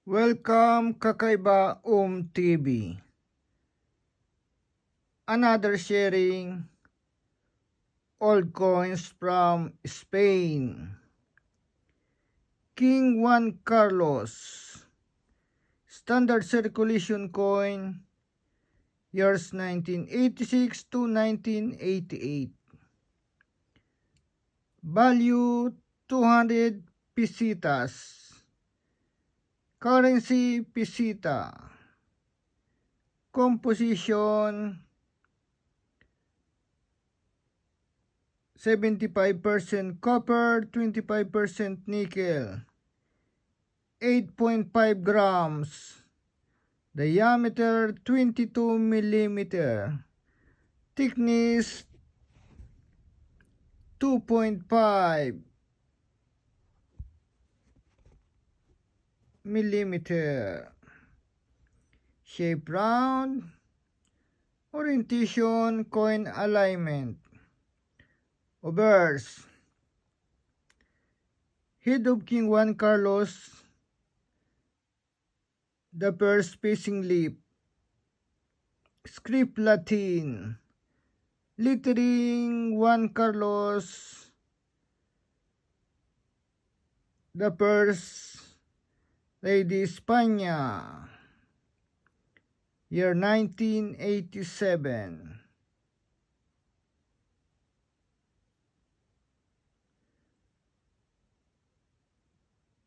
Welcome Kakaiba TV. Another sharing old coins from Spain. King Juan Carlos. Standard circulation coin. Years 1986 to 1988. Value 200 pesitas. Currency peseta. Composition 75% copper, 25% nickel. 8.5 grams. Diameter 22 millimeter. Thickness 2.5 millimeter. Shape round. Orientation, coin alignment. Obverse. Head of King Juan Carlos. The first facing lip. Script Latin. Lettering Juan Carlos. The first Lady España. Year 1987.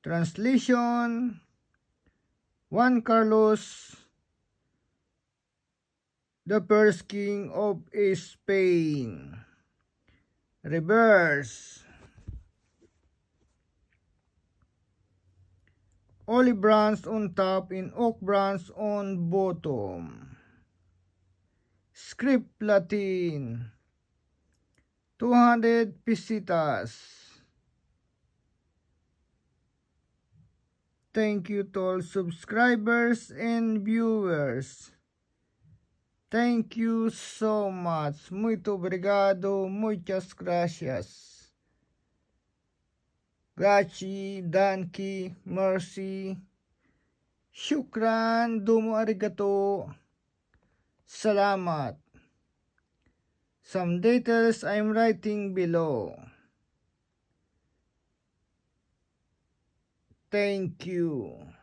Translation: Juan Carlos, the first king of Spain. Reverse: olive branch on top and oak branch on bottom. Script Latin. 200 pesitas. Thank you to all subscribers and viewers. Thank you so much. Muito obrigado. Muchas gracias. Grazie, danki, mercy. Shukran, domo arigato. Salamat. Some details I'm writing below. Thank you.